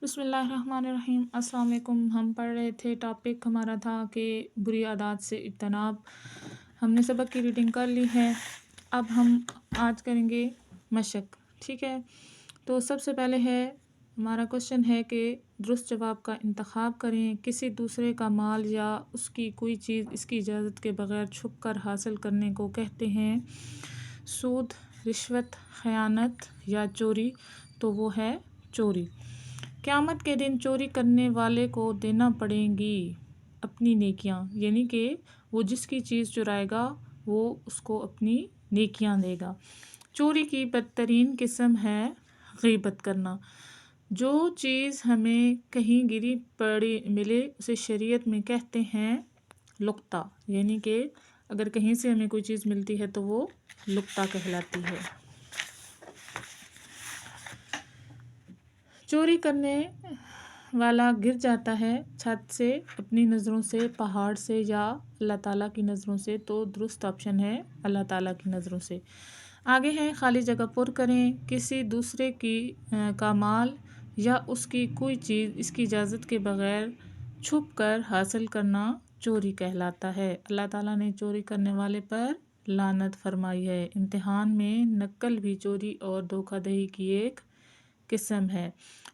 بسم اللہ الرحمن الرحیم۔ السلام علیکم۔ ہم پڑھ رہے تھے، ٹاپک ہمارا تھا کہ بری عادات سے اجتناب۔ ہم نے سبق کی ریڈنگ کر لی ہے، اب ہم آج کریں گے مشق، ٹھیک ہے۔ تو سب سے پہلے ہے ہمارا کوشچن ہے کہ درست جواب کا انتخاب کریں۔ کسی دوسرے کا مال یا اس کی کوئی چیز اس کی اجازت کے بغیر چھپ کر حاصل کرنے کو کہتے ہیں سود، رشوت، خیانت یا چوری، تو وہ ہے چوری۔ قیامت کے دن چوری کرنے والے کو دینا پڑیں گی اپنی نیکیاں، یعنی کہ وہ جس کی چیز چرائے گا وہ اس کو اپنی نیکیاں دے گا۔ چوری کی بدترین قسم ہے غیبت کرنا۔ جو چیز ہمیں کہیں گری پڑی ملے اسے شریعت میں کہتے ہیں لقطہ، یعنی کہ اگر کہیں سے ہمیں کوئی چیز ملتی ہے تو وہ لقطہ کہلاتی ہے۔ چوری کرنے والا گر جاتا ہے چھت سے، اپنی نظروں سے، پہاڑ سے یا اللہ تعالیٰ کی نظروں سے، تو درست آپشن ہے اللہ تعالیٰ کی نظروں سے۔ آگے ہیں خالی جگہ پر کریں۔ کسی دوسرے کا مال یا اس کی کوئی چیز اس کی اجازت کے بغیر چھپ کر حاصل کرنا چوری کہلاتا ہے۔ اللہ تعالیٰ نے چوری کرنے والے پر لعنت فرمائی ہے۔ امتحان میں نقل بھی چوری اور دھوکہ دہی کی ایک قسم ہے۔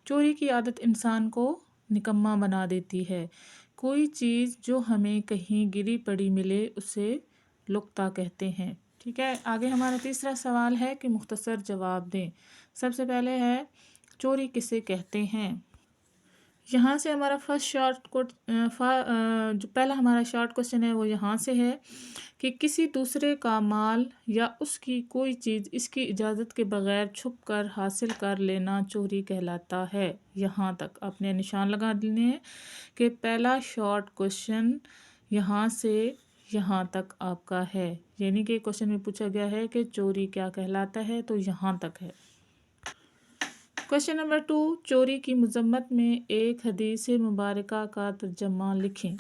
چوری کی عادت انسان کو نکما بنا دیتی ہے۔ کوئی چیز جو ہمیں کہیں گری پڑی ملے اسے لقطہ کہتے ہیں، ٹھیک ہے۔ آگے ہمارا تیسرا سوال ہے کہ مختصر جواب دیں۔ سب سے پہلے ہے چوری کسے کہتے ہیں۔ یہاں سے ہمارا جو پہلا ہمارا شارٹ کوشچن ہے وہ یہاں سے ہے کہ کسی دوسرے کا مال یا اس کی کوئی چیز اس کی اجازت کے بغیر چھپ کر حاصل کر لینا چوری کہلاتا ہے۔ یہاں تک آپ نے نشان لگا دینے ہیں کہ پہلا شارٹ کوشچن یہاں سے یہاں تک آپ کا ہے، یعنی کہ کوشچن میں پوچھا گیا ہے کہ چوری کیا کہلاتا ہے، تو یہاں تک ہے۔ کوشچن نمبر 2، چوری کی مذمت میں ایک حدیث مبارکہ کا ترجمہ لکھیں۔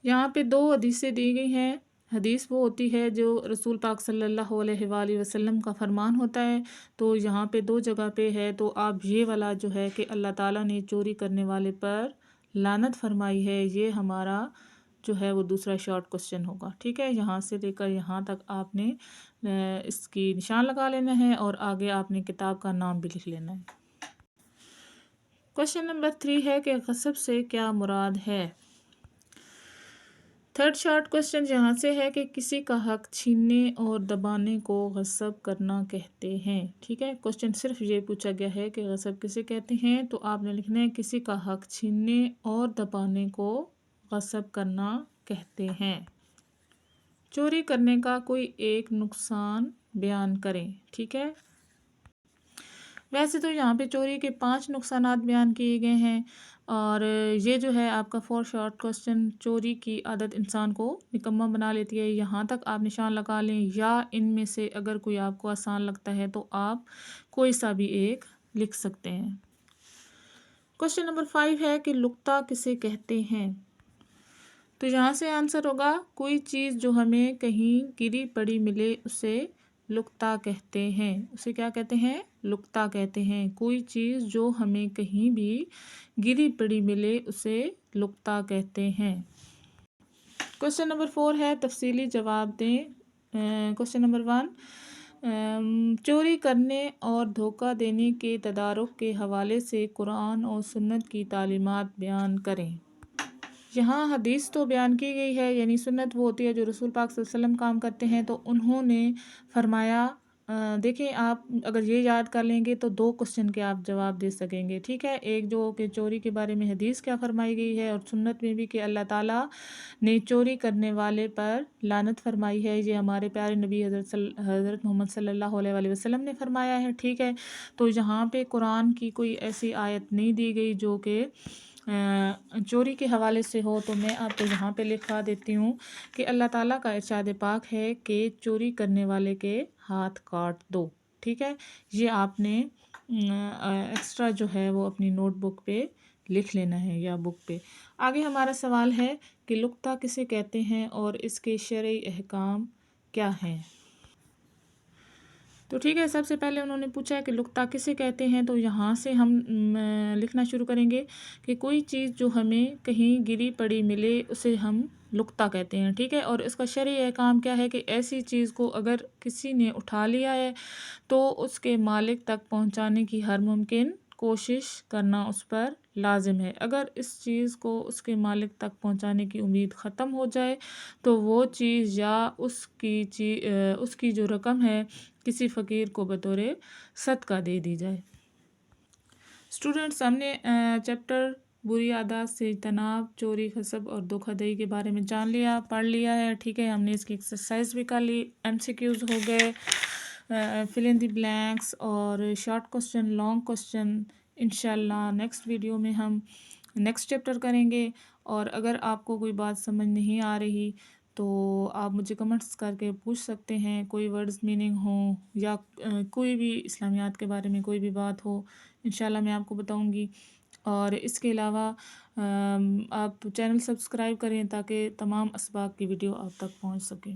یہاں پہ 2 حدیثیں دی گئی ہیں۔ حدیث وہ ہوتی ہے جو رسول پاک صلی اللہ علیہ وآلہ وسلم کا فرمان ہوتا ہے، تو یہاں پہ 2 جگہ پہ ہے، تو آپ یہ والا جو ہے کہ اللہ تعالیٰ نے چوری کرنے والے پر لعنت فرمائی ہے، یہ ہمارا جو ہے وہ دوسرا شارٹ کوشچن ہوگا، ٹھیک ہے۔ یہاں سے لے کر یہاں تک آپ نے اس کی نشان لگا لینا ہے اور آگے آپ نے کتاب کا نام بھی لکھ لینا ہے۔ کوشچن نمبر 3 ہے کہ غصب سے کیا مراد ہے۔ تھرڈ شارٹ کوشچن یہاں سے ہے کہ کسی کا حق چھیننے اور دبانے کو غصب کرنا کہتے ہیں، ٹھیک ہے۔ کوشچن صرف یہ پوچھا گیا ہے کہ غصب کسے کہتے ہیں، تو آپ نے لکھنا ہے کسی کا حق چھیننے اور دبانے کو غصب کرنا کہتے ہیں۔ چوری کرنے کا کوئی ایک نقصان بیان کریں، ٹھیک ہے۔ ویسے تو یہاں پہ چوری کے 5 نقصانات بیان کیے گئے ہیں، اور یہ جو ہے آپ کا 4 شارٹ کوشچن چوری کی عادت انسان کو نکما بنا لیتی ہے، یہاں تک آپ نشان لگا لیں، یا ان میں سے اگر کوئی آپ کو آسان لگتا ہے تو آپ کوئی سا بھی ایک لکھ سکتے ہیں۔ کوشچن نمبر 5 ہے کہ لقطہ کسے کہتے ہیں، تو یہاں سے آنسر ہوگا کوئی چیز جو ہمیں کہیں گری پڑی ملے اسے لقطہ کہتے ہیں۔ اسے کیا کہتے ہیں؟ لقطہ کہتے ہیں۔ کوئی چیز جو ہمیں کہیں بھی گری پڑی ملے اسے لقطہ کہتے ہیں۔ کوشچن نمبر 4 ہے تفصیلی جواب دیں۔ کوشچن نمبر 1، چوری کرنے اور دھوکہ دینے کے تدارک کے حوالے سے قرآن اور سنت کی تعلیمات بیان کریں۔ یہاں حدیث تو بیان کی گئی ہے، یعنی سنت وہ ہوتی ہے جو رسول پاک صلی اللہ علیہ وسلم کام کرتے ہیں، تو انہوں نے فرمایا، دیکھیں آپ اگر یہ یاد کر لیں گے تو 2 کوشچن کے آپ جواب دے سکیں گے، ٹھیک ہے۔ ایک جو کہ چوری کے بارے میں حدیث کیا فرمائی گئی ہے، اور سنت میں بھی کہ اللہ تعالیٰ نے چوری کرنے والے پر لعنت فرمائی ہے، یہ ہمارے پیارے نبی حضرت محمد صلی اللہ علیہ وآلہ وسلم نے فرمایا ہے، ٹھیک ہے۔ تو یہاں پہ قرآن کی کوئی ایسی آیت نہیں دی گئی جو کہ چوری کے حوالے سے ہو، تو میں آپ کو یہاں پہ لکھا دیتی ہوں کہ اللہ تعالیٰ کا ارشاد پاک ہے کہ چوری کرنے والے کے ہاتھ کاٹ دو، ٹھیک ہے۔ یہ آپ نے ایکسٹرا جو ہے وہ اپنی نوٹ بک پہ لکھ لینا ہے یا بک پہ۔ آگے ہمارا سوال ہے کہ لقطہ کسے کہتے ہیں اور اس کے شرعی احکام کیا ہیں۔ تو ٹھیک ہے، سب سے پہلے انہوں نے پوچھا ہے کہ لقطہ کسے کہتے ہیں، تو یہاں سے ہم لکھنا شروع کریں گے کہ کوئی چیز جو ہمیں کہیں گری پڑی ملے اسے ہم لقطہ کہتے ہیں، ٹھیک ہے۔ اور اس کا شرعی احکام کیا ہے کہ ایسی چیز کو اگر کسی نے اٹھا لیا ہے تو اس کے مالک تک پہنچانے کی ہر ممکن کوشش کرنا اس پر لازم ہے۔ اگر اس چیز کو اس کے مالک تک پہنچانے کی امید ختم ہو جائے تو وہ چیز یا اس کی جو رقم ہے کسی فقیر کو بطور صدقہ دے دی جائے۔ اسٹوڈنٹس، ہم نے چیپٹر بری عادات سے اجتناب، چوری، غصب اور دھوکہ دہی کے بارے میں جان لیا، پڑھ لیا ہے، ٹھیک ہے۔ ہم نے اس کی ایکسرسائز بھی کر لی، ایم سی کیوز ہو گئے، فل ان دی بلینکس اور شارٹ کوسچن، لانگ کوسچن۔ انشاءاللہ نیکسٹ ویڈیو میں ہم نیکسٹ چیپٹر کریں گے، اور اگر آپ کو کوئی بات سمجھ نہیں آ رہی تو آپ مجھے کمنٹس کر کے پوچھ سکتے ہیں، کوئی ورڈز میننگ ہوں یا کوئی بھی اسلامیات کے بارے میں کوئی بھی بات ہو، انشاءاللہ میں آپ کو بتاؤں گی۔ اور اس کے علاوہ آپ چینل سبسکرائب کریں تاکہ تمام اسباق کی ویڈیو آپ تک پہنچ سکے۔